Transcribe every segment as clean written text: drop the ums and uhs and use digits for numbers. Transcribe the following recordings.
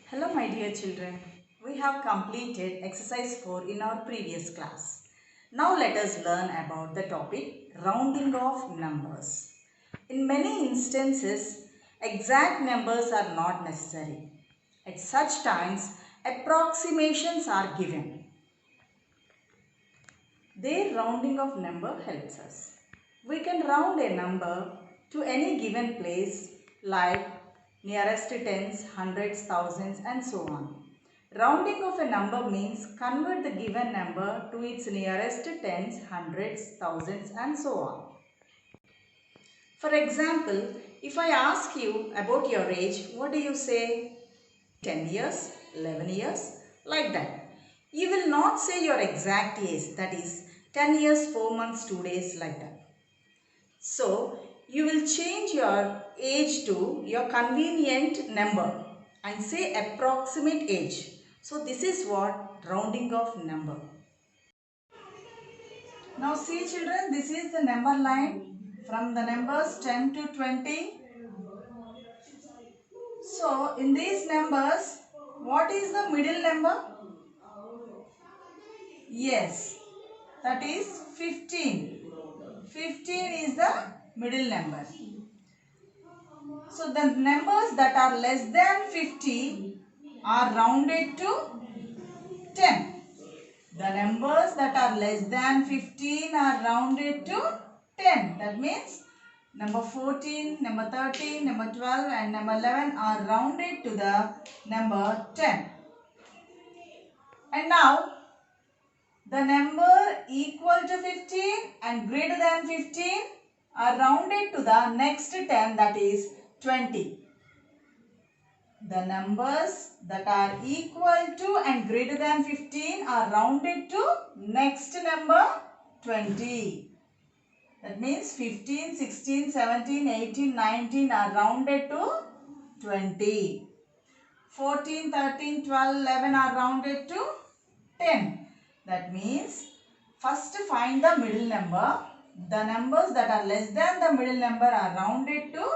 Hello my dear children. We have completed exercise 4 in our previous class. Now let us learn about the topic rounding of numbers. In many instances, exact numbers are not necessary. At such times, approximations are given. Their rounding of number helps us. We can round a number to any given place like nearest tens, hundreds, thousands and so on. Rounding of a number means convert the given number to its nearest tens, hundreds, thousands and so on. For example, if I ask you about your age, what do you say? 10 years, 11 years, like that. You will not say your exact age, that is 10 years, 4 months, 2 days, like that. So, you will change your age to your convenient number and say approximate age. So, this is what rounding of number. Now, see children, this is the number line from the numbers 10 to 20. So, in these numbers, what is the middle number? Yes, that is 15. 15 is the middle number. So the numbers that are less than 50 are rounded to 10. The numbers that are less than 15 are rounded to 10. That means number 14, number 13, number 12 and number 11 are rounded to the number 10. And now the number equal to 15 and greater than 15 are rounded to the next 10, that is 20. The numbers that are equal to and greater than 15 are rounded to next number 20. That means 15, 16, 17, 18, 19 are rounded to 20. 14, 13, 12, 11 are rounded to 10. That means first find the middle number. The numbers that are less than the middle number are rounded to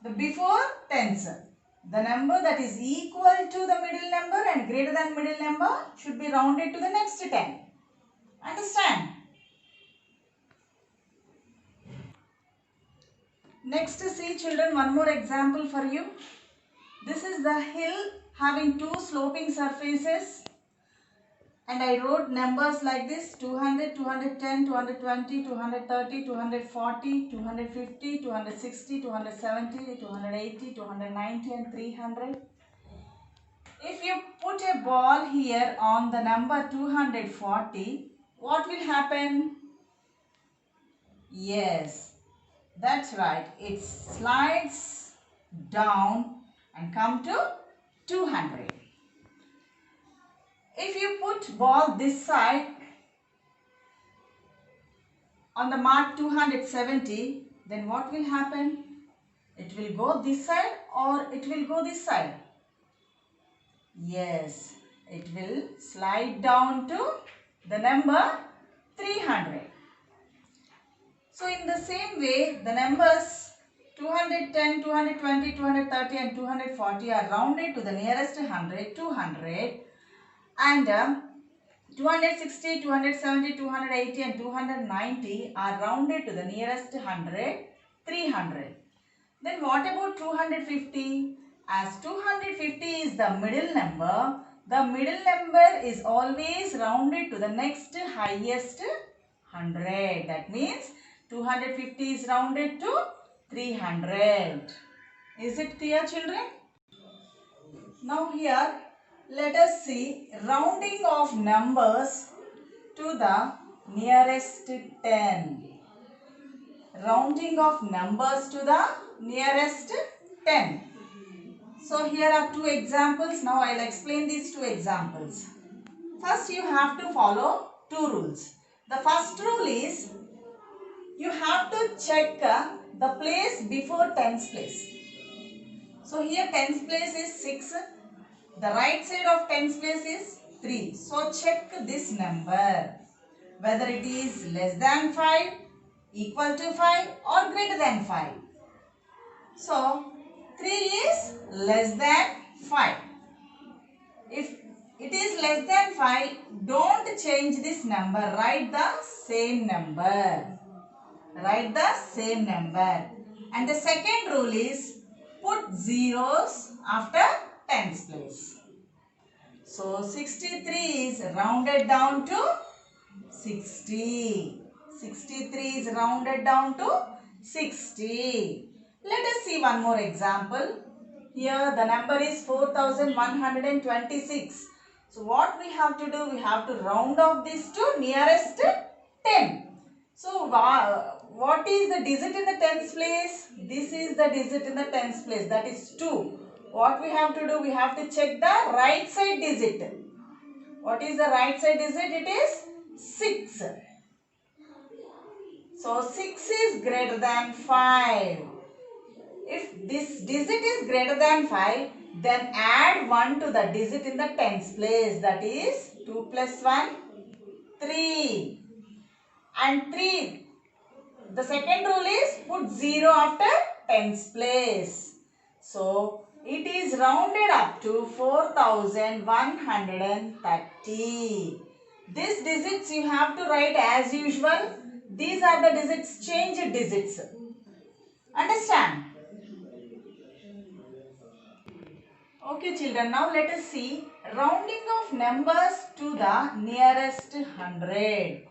the before tens. The number that is equal to the middle number and greater than middle number should be rounded to the next 10. Understand? Next, see children, one more example for you. This is the hill having two sloping surfaces. And I wrote numbers like this: 200, 210, 220, 230, 240, 250, 260, 270, 280, 290 and 300. If you put a ball here on the number 240, what will happen? Yes, that's right. It slides down and come to 200. If you put ball this side on the mark 270, then what will happen? It will go this side or it will go this side? Yes, it will slide down to the number 300. So in the same way, the numbers 210, 220, 230 and 240 are rounded to the nearest 100, 200, and 260, 270, 280 and 290 are rounded to the nearest 100, 300. Then what about 250? As 250 is the middle number is always rounded to the next highest 100. That means 250 is rounded to 300. Is it clear, children? Now here let us see rounding of numbers to the nearest 10. Rounding of numbers to the nearest 10. So here are two examples. Now I will explain these two examples. First you have to follow two rules. The first rule is you have to check the place before tens place. So here tens place is 6. The right side of tens place is 3. So check this number whether it is less than 5, equal to 5 or greater than 5. So 3 is less than 5. If it is less than 5, don't change this number. Write the same number. Write the same number. And the second rule is put zeros after tens place. So 63 is rounded down to 60. 63 is rounded down to 60. Let us see one more example. Here the number is 4126. So what we have to do? We have to round off this to nearest 10. So what is the digit in the tens place? This is the digit in the tens place, that is 2. What we have to do? We have to check the right side digit. What is the right side digit? It is 6. So 6 is greater than 5. If this digit is greater than 5, then add 1 to the digit in the tens place. That is 2 plus 1, 3. And 3. The second rule is put 0 after tens place. So it is rounded up to 4130. These digits you have to write as usual. These are the digits, changed digits. Understand? Okay children, now let us see rounding of numbers to the nearest 100.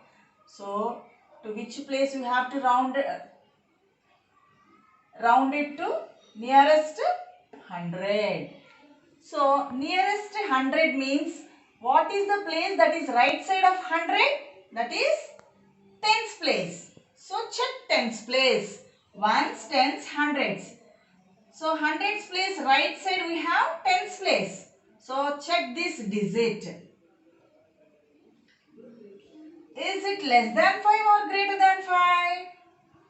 So to which place you have to round it to? Nearest 100. So nearest 100 means what is the place that is right side of 100? That is tens place. So check tens place. Ones, tens, hundreds. So hundreds place right side we have tens place. So check this digit. Is it less than 5 or greater than 5?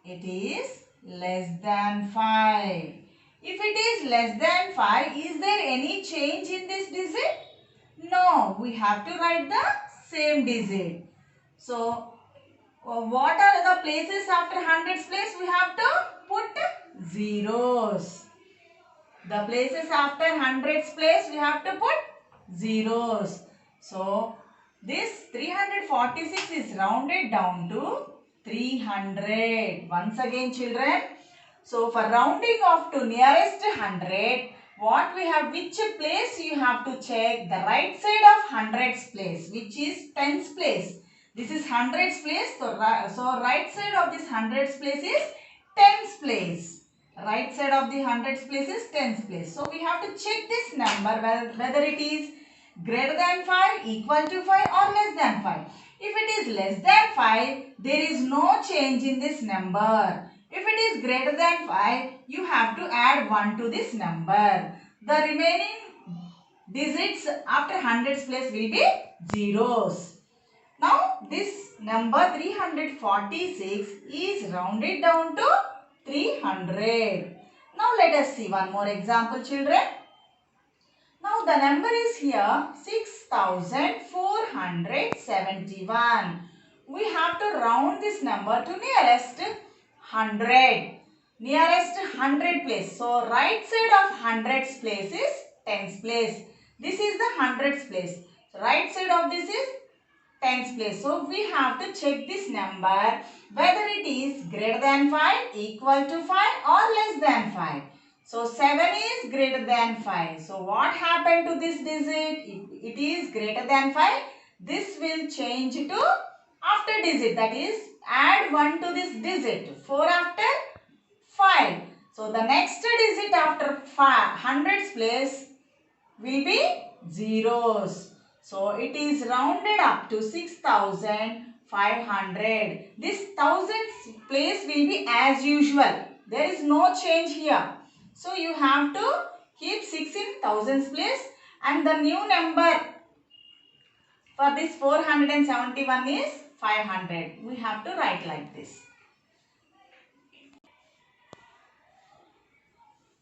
It is less than 5. If it is less than 5, is there any change in this digit? No, we have to write the same digit. So, what are the places after hundreds place? We have to put zeros. The places after hundreds place, we have to put zeros. So, this 346 is rounded down to 300. Once again children, so for rounding off to nearest 100, what we have, which place you have to check? The right side of hundreds place, which is tens place. This is hundreds place, so right side of this hundreds place is tens place. Right side of the hundreds place is tens place. So we have to check this number whether it is greater than 5, equal to 5 or less than 5. If it is less than 5, there is no change in this number. If it is greater than 5, you have to add 1 to this number. The remaining digits after hundreds place will be zeros. Now this number 346 is rounded down to 300. Now let us see one more example children. Now the number is here 6471. We have to round this number to nearest 100. Nearest 100 place. So right side of hundreds place is tens place. This is the hundreds place. So right side of this is tens place. So we have to check this number whether it is greater than 5, equal to 5 or less than 5. So 7 is greater than 5. So what happened to this digit? If it is greater than 5, this will change to after digit, that is add 1 to this digit. 4 after 5. So the next digit after hundreds place will be zeros. So it is rounded up to 6500. This thousands place will be as usual. There is no change here. So you have to keep 6 in thousands place, and the new number for this 471 is 500. We have to write like this.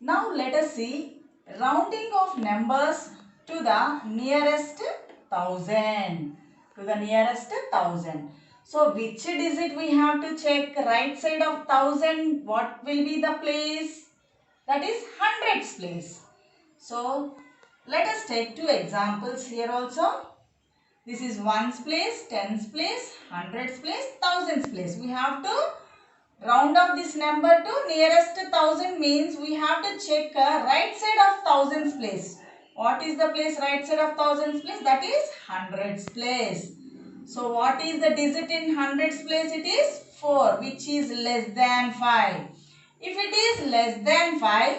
Now let us see rounding of numbers to the nearest 1000. To the nearest 1000. So which digit we have to check? Right side of 1000, what will be the place? that is hundreds place. So let us take two examples here also. This is ones place, tens place, hundreds place, thousands place. We have to round off this number to nearest thousand, means we have to check right side of thousands place. What is the place right side of thousands place? That is hundreds place. So what is the digit in hundreds place? It is 4, which is less than 5. If it is less than 5,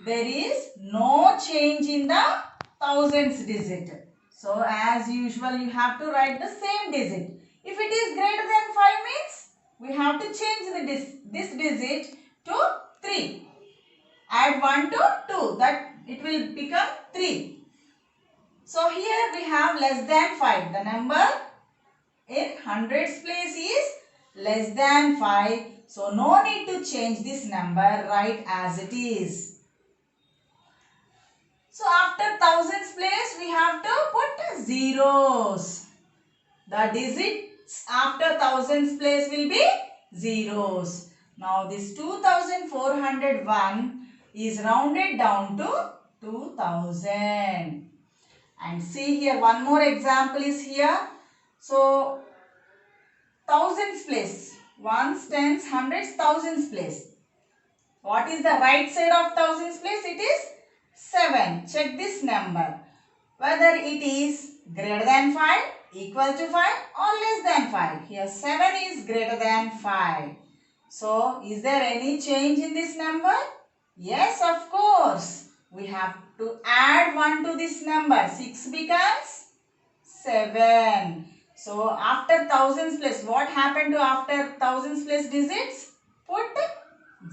there is no change in the thousands digit. So as usual, you have to write the same digit. If it is greater than 5 means we have to change this digit to 3. Add 1 to 2, that it will become 3. So here we have less than 5. The number in hundreds place is less than 5. So no need to change this number, write as it is. So after thousands place we have to put zeros. The digits after thousands place will be zeros. Now this 2401 is rounded down to 2000. And see here, one more example is here. So thousands place, ones, tens, hundreds, thousands place. What is the right side of thousands place? It is 7. Check this number. Whether it is greater than 5, equal to 5 or less than 5. Here 7 is greater than 5. So is there any change in this number? Yes, of course. We have to add 1 to this number. 6 becomes 7. So after thousands place, what happened to after thousands place digits? Put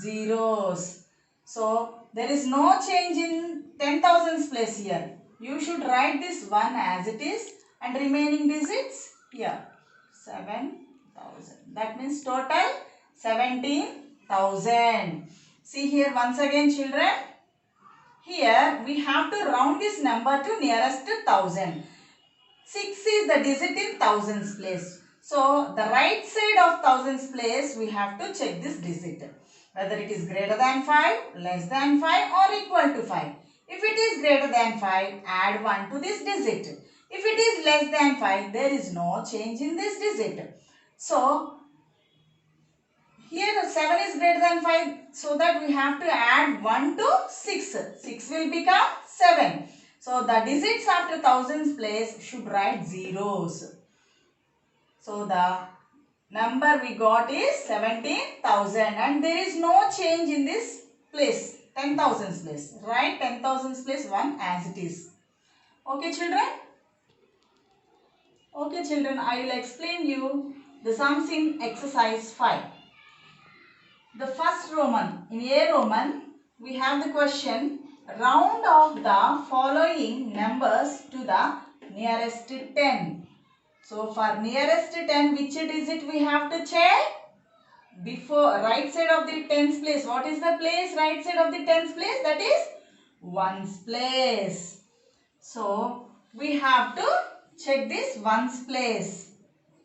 zeros. So there is no change in 10,000s place here. You should write this 1 as it is and remaining digits here 7,000. That means total 17,000. See here once again children. Here we have to round this number to nearest to 1000. 6 is the digit in thousands place. So the right side of thousands place we have to check this digit. Whether it is greater than 5, less than 5 or equal to 5. If it is greater than 5, add 1 to this digit. If it is less than 5, there is no change in this digit. So here 7 is greater than 5, so that we have to add 1 to 6. 6 will become 7. So the digits after thousands place should write zeros. So the number we got is 17,000 and there is no change in this place, 10,000s place. Write 10,000s place 1 as it is. Okay children? Okay children, I will explain you the sums in exercise 5. The first Roman, in A Roman, we have the question, round off the following numbers to the nearest 10. So for nearest 10, which digit we have to check? Before, right side of the tens place. What is the place right side of the tens place? That is ones place. So we have to check this ones place.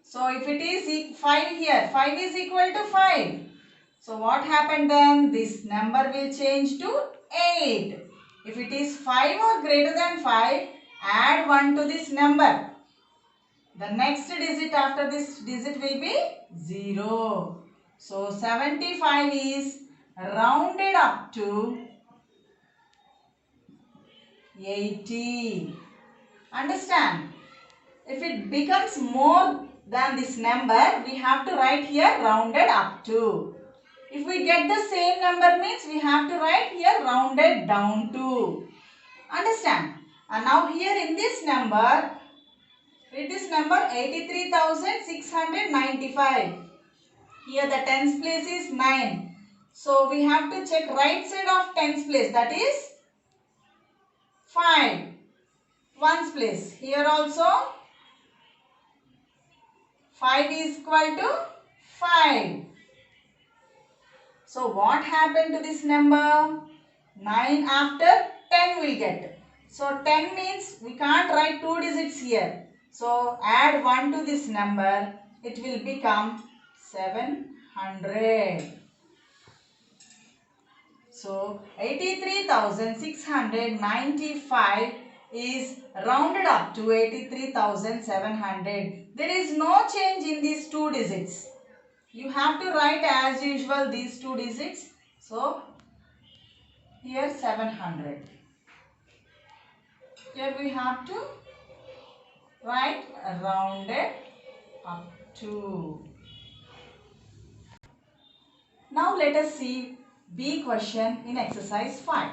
So if it is 5 here, 5 is equal to 5. So what happened then? This number will change to 8. If it is 5 or greater than 5, add 1 to this number. The next digit after this digit will be 0. So 75 is rounded up to 80. Understand? If it becomes more than this number, we have to write here rounded up to. If we get the same number means we have to write here rounded down to. Understand? And now here in this number, read this number 83,695. Here the tens place is 9. So we have to check right side of tens place, that is 5. Ones place. Here also 5 is equal to 5. So what happened to this number? 9 after 10 we get. So 10 means we can't write 2 digits here. So add 1 to this number. It will become 700. So 83,695 is rounded up to 83,700. There is no change in these two digits. You have to write as usual these two digits. So here 700. Here we have to write rounded up to. Now let us see B question in exercise 5.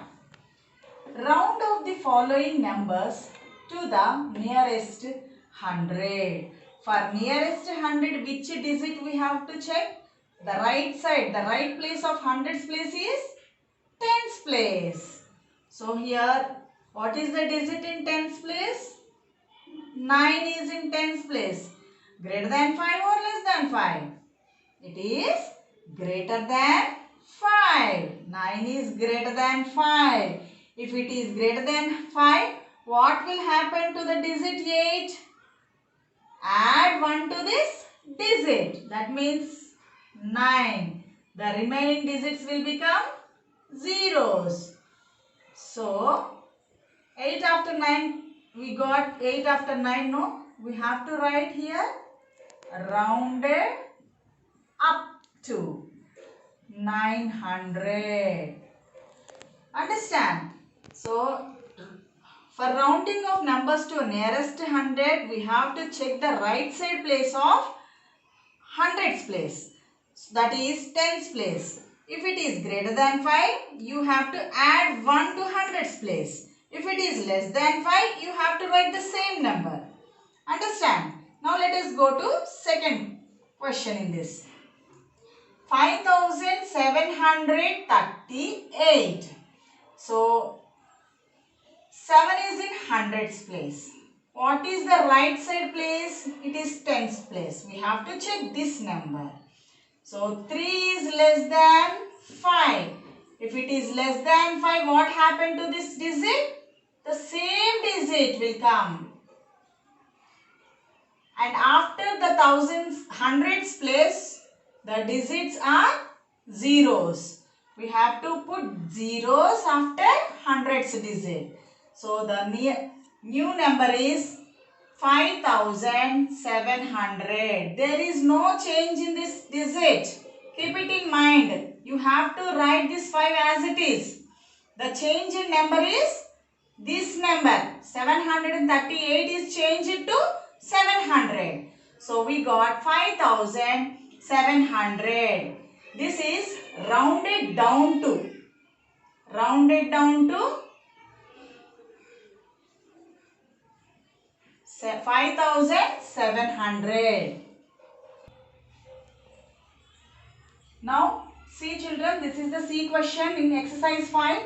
Round off the following numbers to the nearest 100. For nearest 100, which digit we have to check? The right side, the right place of hundreds place is tens place. So here, what is the digit in tens place? 9 is in tens place. Greater than 5 or less than 5? It is greater than 5. 9 is greater than 5. If it is greater than 5, what will happen to the digit 8? Add 1 to this digit. That means 9. The remaining digits will become zeros. So, 8 after 9, we got 8 after 9, no? We have to write here rounded up to 900. Understand? So, for rounding of numbers to nearest 100, we have to check the right side place of hundreds place. So that is tens place. If it is greater than 5, you have to add 1 to hundreds place. If it is less than 5, you have to write the same number. Understand? Now let us go to second question in this. 5,738. So 7 is in hundreds place. What is the right side place? It is tens place. We have to check this number. So 3 is less than 5. If it is less than 5, what happened to this digit? The same digit will come. And after the thousands, hundreds place, the digits are zeros. We have to put zeros after hundreds digit. So the new number is 5,700. There is no change in this digit. Keep it in mind. You have to write this 5 as it is. The change in number is this number. 738 is changed to 700. So we got 5,700. This is rounded down to. Rounded down to 5,700. Now, see children, this is the C question in exercise 5.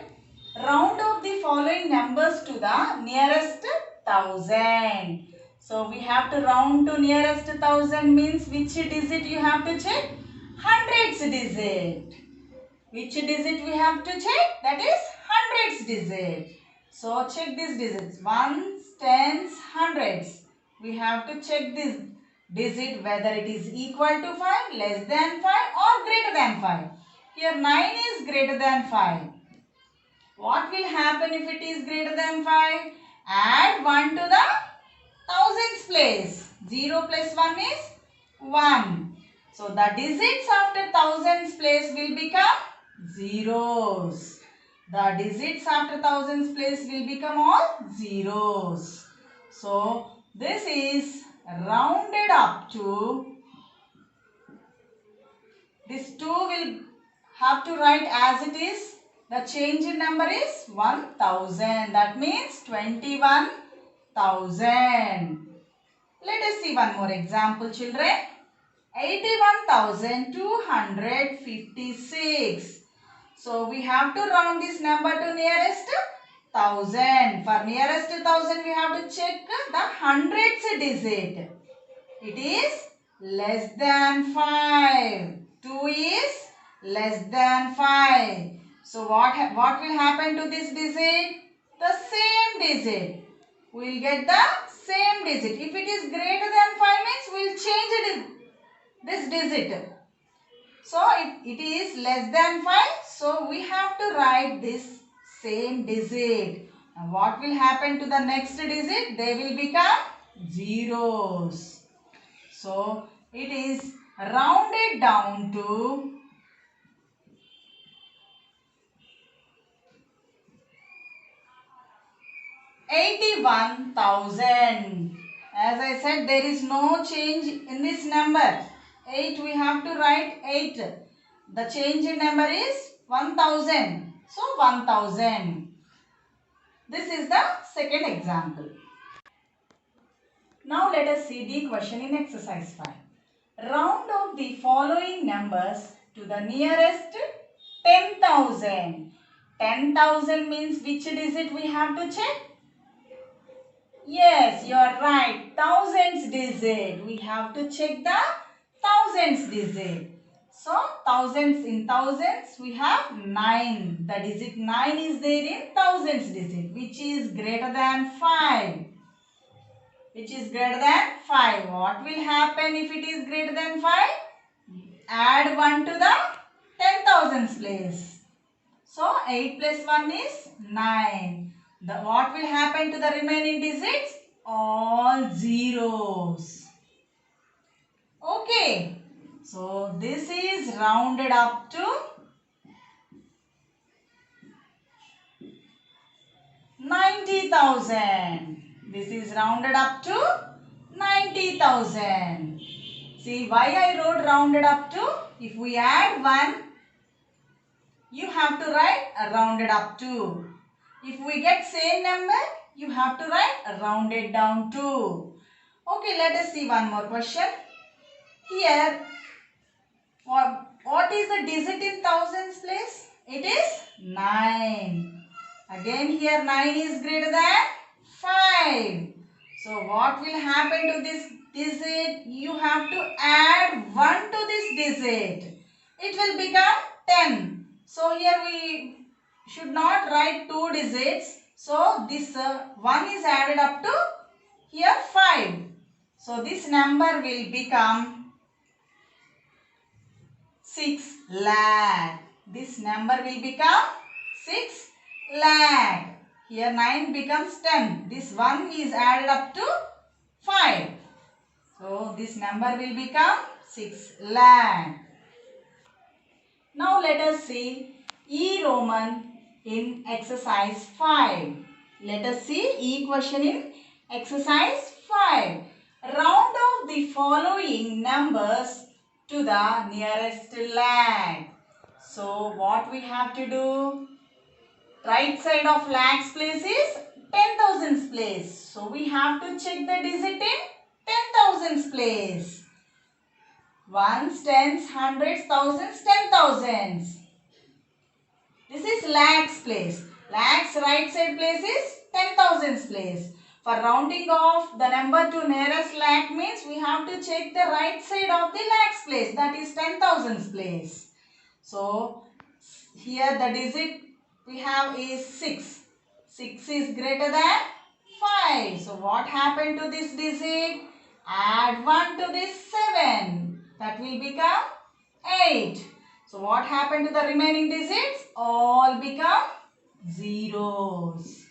Round off the following numbers to the nearest 1,000. So, we have to round to nearest 1,000 means which digit you have to check? Hundreds digit. Which digit we have to check? That is hundreds digit. So, check these digits. Ones, tens, hundreds. We have to check this digit whether it is equal to 5, less than 5 or greater than 5. Here 9 is greater than 5. What will happen if it is greater than 5? Add 1 to the thousands place. 0 plus 1 is 1. So the digits after thousands place will become zeros. The digits after thousands place will become all zeros. So this is rounded up to, this 2 will have to write as it is. The change in number is 1,000. That means 21,000. Let us see one more example, children. 81,256. So we have to round this number to nearest 1,000. For nearest 1,000, we have to check the hundreds digit. It is less than 5. 2 is less than 5. So what will happen to this digit? The same digit. We will get the same digit. If it is greater than 5 means we will change this digit. So it is less than 5. So we have to write this same digit. And what will happen to the next digit? They will become zeros. So it is rounded down to 81,000. As I said, there is no change in this number. 8 we have to write 8. The change in number is 1000. So 1000. This is the second example. Now let us see the question in exercise 5. Round off the following numbers to the nearest 10,000. 10,000 means which digit we have to check? Yes, you are right. Thousands digit. We have to check the thousands digit. So, thousands in thousands, we have 9. The digit 9 is there in thousands digit, which is greater than 5. Which is greater than 5. What will happen if it is greater than 5? Add 1 to the 10,000s place. So, 8 plus 1 is 9. What will happen to the remaining digits? All zeros. Okay. So, this is rounded up to 90,000. This is rounded up to 90,000. See why I wrote rounded up to? If we add 1, you have to write rounded up to. If we get same number, you have to write rounded down to. Okay, let us see one more question. Here, what is the digit in thousands place? It is 9. Again here 9 is greater than 5. So what will happen to this digit? You have to add 1 to this digit. It will become 10. So here we should not write 2 digits. So this 1 is added up to here 5. So this number will become 6 lakh. This number will become 6 lakh. Here 9 becomes 10. This 1 is added up to 5. So this number will become 6 lakh. Now let us see E Roman in exercise 5. Let us see E question in exercise 5. Round off the following numbers to the nearest lakh. So what we have to do? Right side of lakhs place is 10,000s place. So we have to check the digit in 10,000s place. Ones, tens, hundreds, thousands, 10,000s. This is lakhs place. Lakhs right side place is 10,000s place. For rounding off the number to nearest lakh means we have to check the right side of the lakhs place, that is 10,000s place. So here the digit we have is 6. 6 is greater than 5. So what happened to this digit? Add 1 to this 7. That will become 8. So what happened to the remaining digits? All become zeros.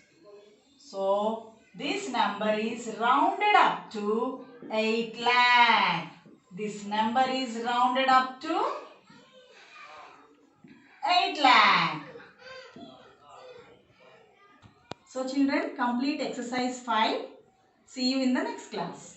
So this number is rounded up to 8 lakh. This number is rounded up to 8 lakh. So children, complete exercise 5. See you in the next class.